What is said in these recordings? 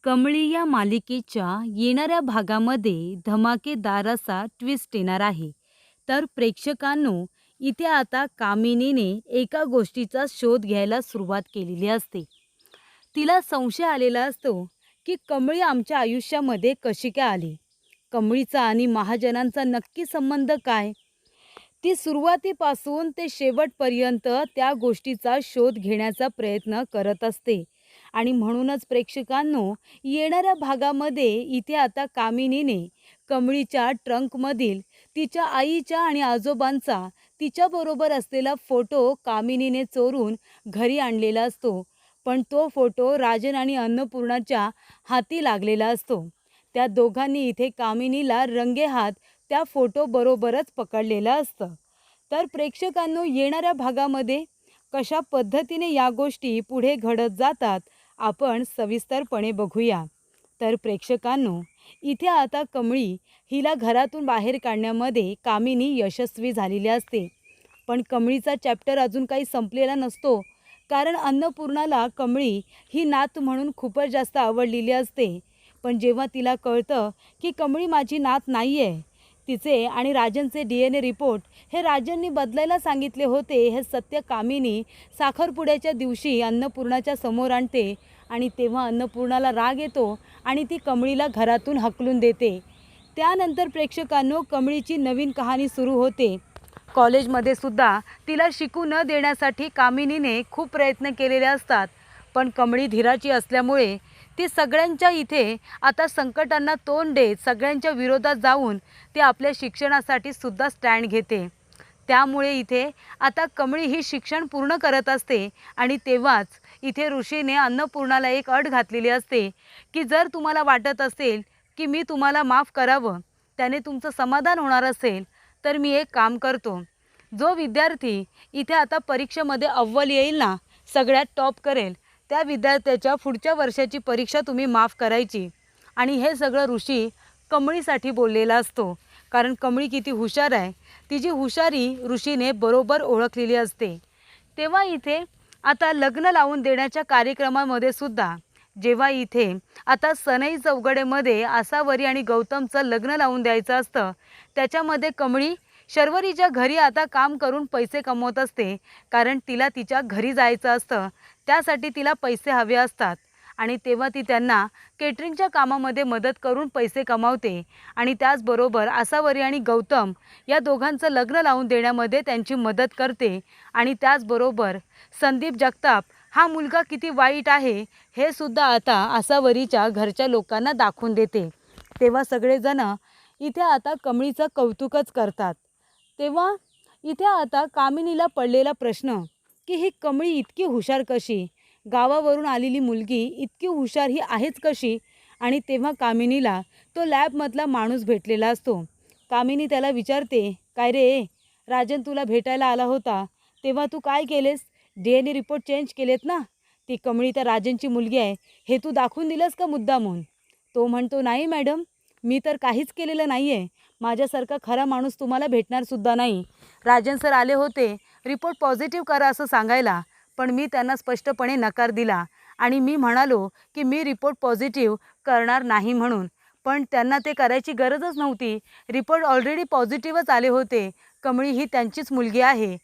कमळी या मालिकेच्या येणाऱ्या भागामध्ये धमाकेदार असा ट्विस्ट येणार आहे. तर प्रेक्षकांनो, इथे आता कामिनीने एका गोष्टीचा शोध घ्यायला सुरुवात केलेली असते. तिला संशय आलेला असतो की कमळी आमच्या आयुष्यामध्ये कशी काय आली. कमळीचा आणि महाजनांचा नक्की संबंध काय? ती सुरुवातीपासून ते शेवटपर्यंत त्या गोष्टीचा शोध घेण्याचा प्रयत्न करत असते. आणि म्हणूनच प्रेक्षकांनो, येणाऱ्या भागामध्ये इथे आता कामिनीने कमळीच्या ट्रंकमधील तिच्या आईच्या आणि आजोबांचा तिच्याबरोबर असलेला फोटो कामिनीने चोरून घरी आणलेला असतो. पण तो फोटो राजन आणि अन्नपूर्णाच्या हाती लागलेला असतो. त्या दोघांनी इथे कामिनीला रंगेहात त्या फोटोबरोबरच पकडलेलं असतं. तर प्रेक्षकांनो, येणाऱ्या भागामध्ये कशा पद्धतीने या गोष्टी पुढे घडत जातात आपण सविस्तरपणे बघूया. तर प्रेक्षकांनो, इथे आता कमळी हिला घरातून बाहेर काढण्यामध्ये कामिनी यशस्वी झालेली असते. पण कमळीचा चॅप्टर अजून काही संपलेला नसतो. कारण अन्नपूर्णाला कमळी ही नात म्हणून खूपच जास्त आवडलेली असते. पण जेव्हा तिला कळतं की कमळी माझी नात नाही आहे, तिचे आणि राजनचे DNA रिपोर्ट हे राजननी बदलायला सांगितले होते, हे सत्य कामिनी साखरपुड्याच्या दिवशी अन्नपूर्णाच्या समोर आणते. आणि तेव्हा अन्नपूर्णाला राग येतो आणि ती कमळीला घरातून हकलून देते. त्यानंतर प्रेक्षकांनो, कमळीची नवीन कहाणी सुरू होते. कॉलेजमध्ये सुद्धा तिला शिकू न देण्यासाठी कामिनीने खूप प्रयत्न केलेले असतात. पण कमळी धीराची असल्यामुळे ती सगळ्यांच्या इथे आता संकटांना तोंड देत सगळ्यांच्या विरोधात जाऊन ती आपल्या शिक्षणासाठी सुद्धा स्टँड घेते. त्यामुळे इथे आता कमळी ही शिक्षण पूर्ण करत असते. आणि तेव्हाच इथे ऋषीने अन्नपूर्णाला एक अट घातलेली असते की जर तुम्हाला वाटत असेल की मी तुम्हाला माफ करावं, त्याने तुमचं समाधान होणार असेल, तर मी एक काम करतो. जो विद्यार्थी इथे आता परीक्षेमध्ये अव्वल येईल ना, सगळ्यात टॉप करेल, त्या विद्यार्थ्याच्या पुढच्या वर्षाची परीक्षा तुम्ही माफ करायची. आणि हे सगळं ऋषी कमळीसाठी बोललेला असतो. कारण कमळी किती हुशार आहे, तिची हुशारी ऋषीने बरोबर ओळखलेली असते. तेव्हा इथे आता लग्न लावून देण्याच्या कार्यक्रमामध्ये सुद्धा जेव्हा इथे आता सनई चौघडेमध्ये आसावरी आणि गौतमचं लग्न लावून द्यायचं असतं, त्याच्यामध्ये कमळी शर्वरीच्या घरी आता काम करून पैसे कमवत असते. कारण तिला तिच्या घरी जायचं असतं, त्यासाठी तिला पैसे हवे असतात. आणि तेव्हा ती त्यांना केटरिंगच्या कामामध्ये मदत करून पैसे कमावते. आणि त्याचबरोबर आसावरी आणि गौतम या दोघांचं लग्न लावून देण्यामध्ये त्यांची मदत करते. आणि त्याचबरोबर संदीप जगताप हा मुलगा किती वाईट आहे हे सुद्धा आता आसावरीच्या घरच्या लोकांना दाखवून देते. तेव्हा सगळेजण इथे आता कमळीचं कौतुकच करतात. तेव्हा इथे आता कामिनीला पडलेला प्रश्न की ही कमळी इतकी हुशार कशी, गावावरून आलेली मुलगी इतकी हुशार ही आहेच कशी. आणि तेव्हा कामिनीला तो लॅबमधला माणूस भेटलेला असतो. कामिनी त्याला विचारते, काय रे, राजन तुला भेटायला आला होता, तेव्हा तू काय केलेस? DNA रिपोर्ट चेंज केलेत ना? ती कमळी त्या राजनची मुलगी आहे हे तू दाखवून दिलंस का मुद्दामून? तो म्हणतो, नाही मॅडम, मी तर काहीच केलेलं नाही आहे. माझ्यासारखा खरा माणूस तुम्हाला भेटणार सुद्धा नाही. राजन सर आले होते रिपोर्ट पॉझिटिव्ह करा असं सांगायला, पण मी त्यांना स्पष्टपणे नकार दिला. आणि मी म्हणालो की मी रिपोर्ट पॉझिटिव्ह करणार नाही म्हणून. पण त्यांना ते करायची गरजच नव्हती. रिपोर्ट ऑलरेडी पॉझिटिव्हच आले होते. कमळी ही त्यांचीच मुलगी आहे.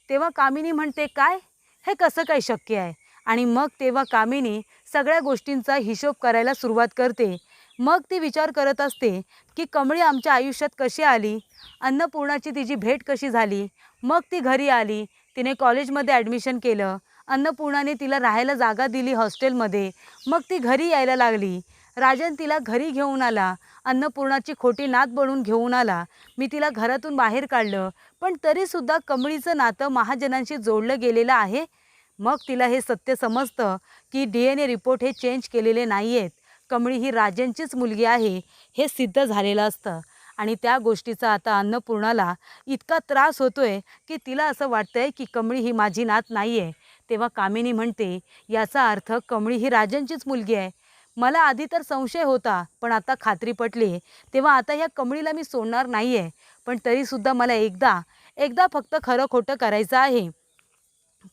तेव्हा कामिनी म्हणते, काय, हे कसं काय शक्य आहे? आणि मग तेव्हा कामिनी सगळ्या गोष्टींचा हिशोब करायला सुरुवात करते. मग ती विचार करत असते की कमळी आमच्या आयुष्यात कशी आली, अन्नपूर्णाची तिची भेट कशी झाली, मग ती घरी आली, तिने कॉलेजमध्ये ॲडमिशन केलं, अन्नपूर्णाने तिला राहायला जागा दिली हॉस्टेलमध्ये, मग ती घरी यायला लागली, राजन तिला घरी घेऊन आला, अन्नपूर्णाची खोटी नात बनवून घेऊन आला, मी तिला घरातून बाहेर काढलं, पण तरीसुद्धा कमळीचं नातं महाजनांशी जोडलं गेलेलं आहे. मग तिला हे सत्य समजतं की DNA रिपोर्ट हे चेंज केलेले नाही आहेत, कमळी ही राजनचीच मुलगी आहे हे सिद्ध झालेलं असतं. आणि त्या गोष्टीचा आता अन्नपूर्णाला इतका त्रास होतोय की तिला असं वाटतंय की कमळी ही माझी नात नाही आहे. तेव्हा कामिनी म्हणते, याचा अर्थ कमळी ही राजनचीच मुलगी आहे. मला आधी तर संशय होता, पण आता खात्री पटली. तेव्हा आता ह्या कमळीला मी सोडणार नाही आहे. पण तरीसुद्धा मला एकदा एकदा फक्त खरं खोटं करायचं आहे.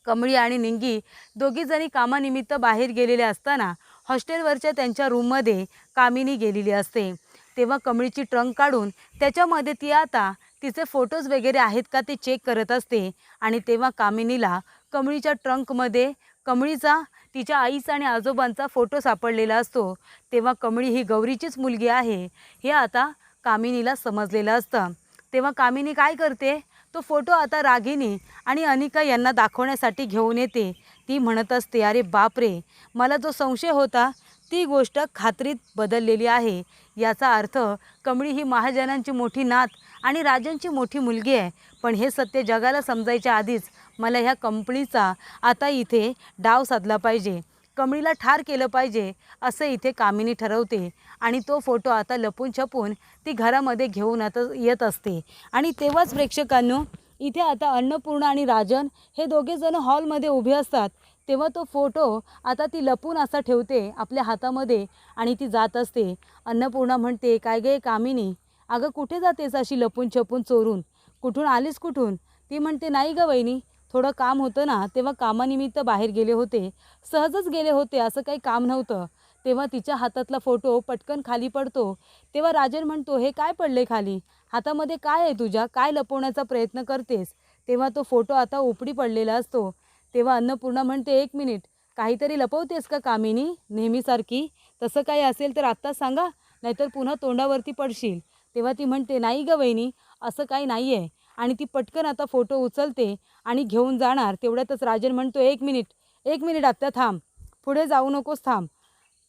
कमळी आणि निंगी दोघीजणी कामानिमित्त बाहेर गेलेले असताना हॉस्टेलवरच्या त्यांच्या रूममध्ये कामिनी गेलेली असते. तेव्हा कमळीची ट्रंक काढून त्याच्यामध्ये ती आता तिचे फोटोज वगैरे आहेत का ते चेक करत असते. आणि तेव्हा कामिनीला कमळीच्या ट्रंकमध्ये कमळीचा तिच्या आईचा आणि आजोबांचा फोटो सापडलेला असतो. तेव्हा कमळी ही गौरीचीच मुलगी आहे हे आता कामिनीला समजलेलं असतं. तेव्हा कामिनी काय करते, तो फोटो आता रागिनी आणि अनिका यांना दाखवण्यासाठी घेऊन येते. ती म्हणत असते, अरे बापरे, मला जो संशय होता ती गोष्ट खात्रीत बदललेली आहे. याचा अर्थ कमळी ही महाजनांची मोठी नात आणि राजांची मोठी मुलगी आहे. पण हे सत्य जगाला समजायच्या आधीच मला ह्या कंपनीचा आता इथे डाव साधला पाहिजे, कमळीला ठार केलं पाहिजे असं इथे कामिनी ठरवते. आणि तो फोटो आता लपून छपून ती घरामध्ये घेऊन आता येत असते. आणि तेव्हाच प्रेक्षकांनो, इथे आता अन्नपूर्णा आणि राजन हे दोघेजण हॉलमध्ये उभे असतात. तेव्हा तो फोटो आता ती लपून असा ठेवते आपल्या हातामध्ये आणि ती जात असते. अन्नपूर्णा म्हणते, काय गे कामिनी, अगं कुठे जातेस अशी लपून छपून चोरून, कुठून आलीस कुठून? ती म्हणते, नाही ग वहिनी, थोडं काम होतं ना, तेव्हा कामानिमित्त बाहेर गेले होते, सहजच गेले होते, असं काही काम नव्हतं. तेव्हा तिच्या हातातला फोटो पटकन खाली पडतो. तेव्हा राजन म्हणतो, हे काय पडले खाली, हातामध्ये काय आहे तुझ्या, काय लपवण्याचा प्रयत्न करतेस? तेव्हा तो फोटो आता उपडी पडलेला असतो. तेव्हा अन्नपूर्णा म्हणते, एक मिनिट, काहीतरी लपवतेस का कामिनी नेहमीसारखी? तसं काही असेल तर आत्ताच सांगा, नाहीतर पुन्हा तोंडावरती पडशील. तेव्हा ती म्हणते, नाही ग वहिनी, असं काही नाही आहे. आणि ती पटकन आता फोटो उचलते आणि घेऊन जाणार. तेवढ्यातच राजन म्हणतो, एक मिनिट आत्ता थांब, पुढे जाऊ नकोस, थांब.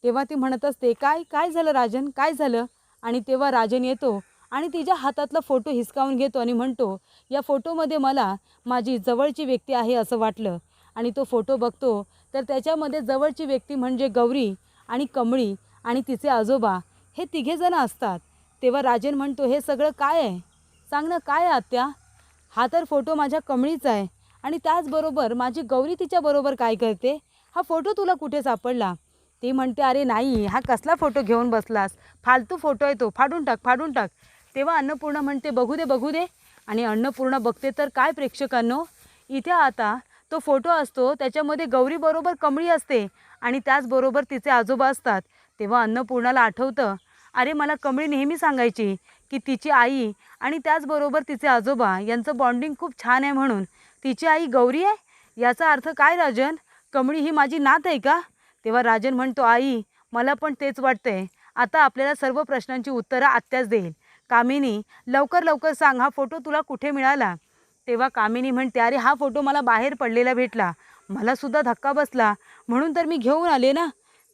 तेव्हा ती म्हणत असते, काय काय झालं राजन, काय झालं? आणि तेव्हा राजन येतो आणि तिच्या हातातला फोटो हिसकावून घेतो आणि म्हणतो, या फोटोमध्ये मला माझी जवळची व्यक्ती आहे असं वाटलं. आणि तो फोटो बघतो तर त्याच्यामध्ये जवळची व्यक्ती म्हणजे गौरी आणि कमळी आणि तिचे आजोबा हे तिघेजण असतात. तेव्हा राजन म्हणतो, हे सगळं काय आहे, सांग ना, काय आहे आत्या? हा तर फोटो माझ्या कमळीचा आहे आणि त्याचबरोबर माझी गौरी तिच्याबरोबर काय करते, हा फोटो तुला कुठे सापडला? ती म्हणते, अरे नाही, हा कसला फोटो घेऊन बसलास, फालतू फोटो आहे तो, फाडून टाक. तेव्हा अन्नपूर्णा म्हणते, बघू दे. आणि अन्नपूर्णा बघते तर काय प्रेक्षकांनो, इथे आता तो फोटो असतो त्याच्यामध्ये गौरीबरोबर कमळी असते आणि त्याचबरोबर तिचे आजोबा असतात. तेव्हा अन्नपूर्णाला आठवतं, अरे मला कमळी नेहमी सांगायची की तिची आई आणि त्याचबरोबर तिचे आजोबा यांचं बॉन्डिंग खूप छान आहे म्हणून. तिची आई गौरी आहे, याचा अर्थ काय राजन, कमळी ही माझी नात आहे का? तेव्हा राजन म्हणतो, आई मला पण तेच वाटतंय. आता आपल्याला सर्व प्रश्नांची उत्तरं आत्याच देईल. कामिनी, लवकर सांग, हा फोटो तुला कुठे मिळाला? तेव्हा कामिनी म्हणते, अरे हा फोटो मला बाहेर पडलेला भेटला, मला सुद्धा धक्का बसला, म्हणून तर मी घेऊन आले ना.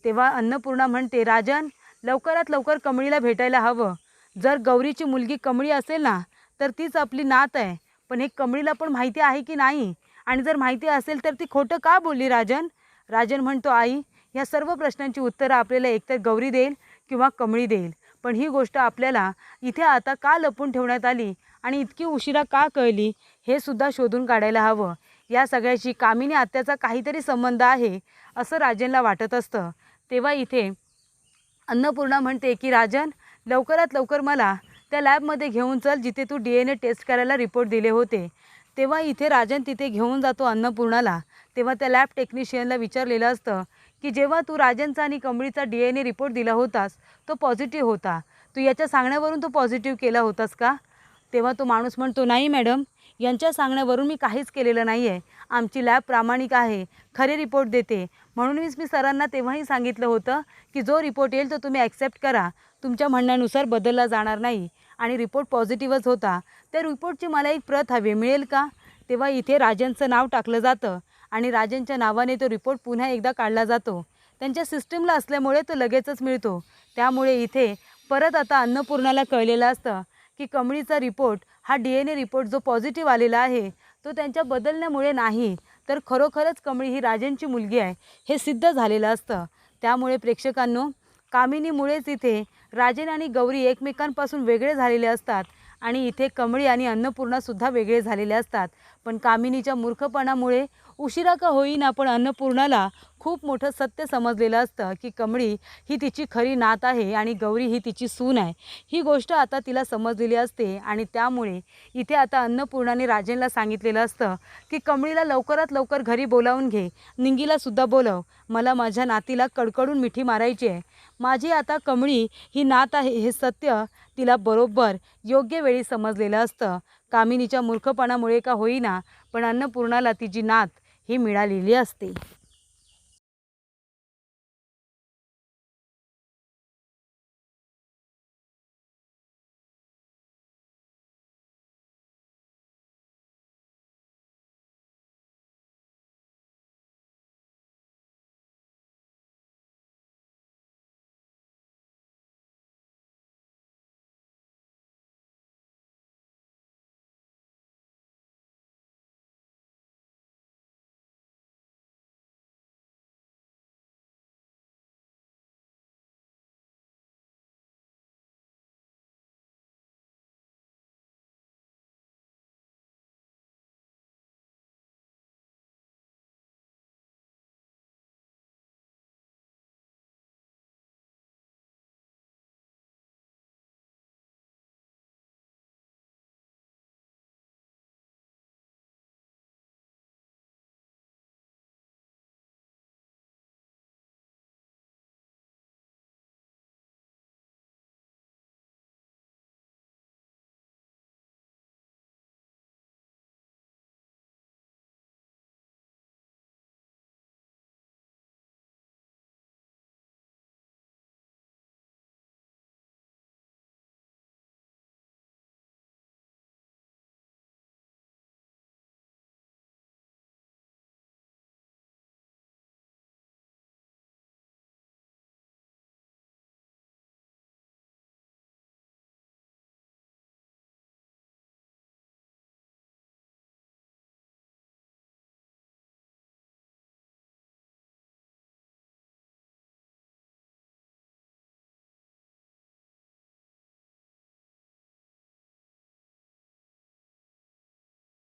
तेव्हा अन्नपूर्णा म्हणते, राजन लवकरात लवकर कमळीला भेटायला हवं. जर गौरीची मुलगी कमळी असेल ना तर तीच आपली नात आहे, पण हे कमळीला पण माहिती आहे की नाही? आणि जर माहिती असेल तर ती खोटं का बोलली राजन? राजन म्हणतो, आई ह्या सर्व प्रश्नांची उत्तरं आपल्याला एकतर गौरी देईल किंवा कमळी देईल, पण ही गोष्ट आपल्याला इथे आता का लपून ठेवण्यात आली आणि इतकी उशिरा का कळली हे सुद्धा शोधून काढायला हवं. या सगळ्याशी कामिनी आत्याचा काहीतरी संबंध आहे असं राजनला वाटत असतं. तेव्हा इथे अन्नपूर्णा म्हणते की राजन, लवकरात लवकर मला त्या लॅबमध्ये घेऊन चल जिथे तू DNA टेस्ट करायला रिपोर्ट दिले होते. तेव्हा इथे राजन तिथे घेऊन जातो अन्नपूर्णाला. तेव्हा त्या लॅब टेक्निशियनला विचारलेलं असतं की जेव्हा तू राजनचा आणि कमळीचा DNA रिपोर्ट दिला होतास तो पॉझिटिव्ह होता, तू याच्या सांगण्यावरून तो पॉझिटिव्ह केला होतास का? तेव्हा तो माणूस म्हणतो, नाही मॅडम, यांच्या सांगण्यावरून मी काहीच केलेलं नाही आहे. आमची लॅब प्रामाणिक आहे, खरे रिपोर्ट देते. म्हणूनच मी सरांना तेव्हाही सांगितलं होतं की जो रिपोर्ट येईल तो तुम्ही ॲक्सेप्ट करा, तुमच्या म्हणण्यानुसार बदलला जाणार नाही. आणि रिपोर्ट पॉझिटिव्हच होता. त्या रिपोर्टची मला एक प्रत हवी, मिळेल का? तेव्हा इथे राजनचं नाव टाकलं जातं आणि राजनच्या नावाने तो रिपोर्ट पुन्हा एकदा काढला जातो. त्यांच्या सिस्टीमला असल्यामुळे तो लगेचच मिळतो. त्यामुळे इथे परत आता अन्नपूर्णाला कळलेलं असतं की कमळीचा रिपोर्ट हा DNA रिपोर्ट जो पॉझिटिव्ह आलेला आहे तो त्यांच्या बदलण्यामुळे नाही, तर खरोखरच कमळी ही राजनची मुलगी आहे हे सिद्ध झालेलं असतं. त्यामुळे प्रेक्षकांनो, कामिनीमुळेच इथे राजन आणि गौरी एकमेकांपासून वेगळे झालेले असतात आणि इथे कमळी आणि अन्नपूर्णासुद्धा वेगळे झालेले असतात. पण कामिनीच्या मूर्खपणामुळे उशिरा का होईना पण अन्नपूर्णाला खूप मोठं सत्य समजलेलं असतं की कमळी ही तिची खरी नात आहे आणि गौरी ही तिची सून आहे. ही गोष्ट आता तिला समजलेली असते आणि त्यामुळे इथे आता अन्नपूर्णाने राजेंला सांगितलेलं असतं की कमळीला लवकरात लवकर घरी बोलावून घे, निंगीलासुद्धा बोलव, मला माझ्या नातीला कडकडून मिठी मारायची आहे. माझी आता कमळी ही नात आहे हे सत्य तिला बरोबर योग्य वेळी समजलेलं असतं. कामिनीच्या मूर्खपणामुळे का होईना पण अन्नपूर्णाला तिची नात ही मिळालेली असते.